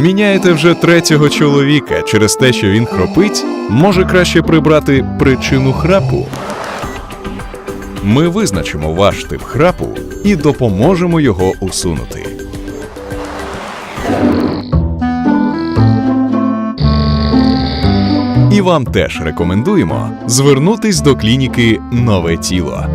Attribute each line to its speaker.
Speaker 1: Міняєте вже третього чоловіка через те, що він хропить? Може краще прибрати причину храпу? Ми визначимо ваш тип храпу і допоможемо його усунути. І вам теж рекомендуємо звернутись до клініки «Нове тіло».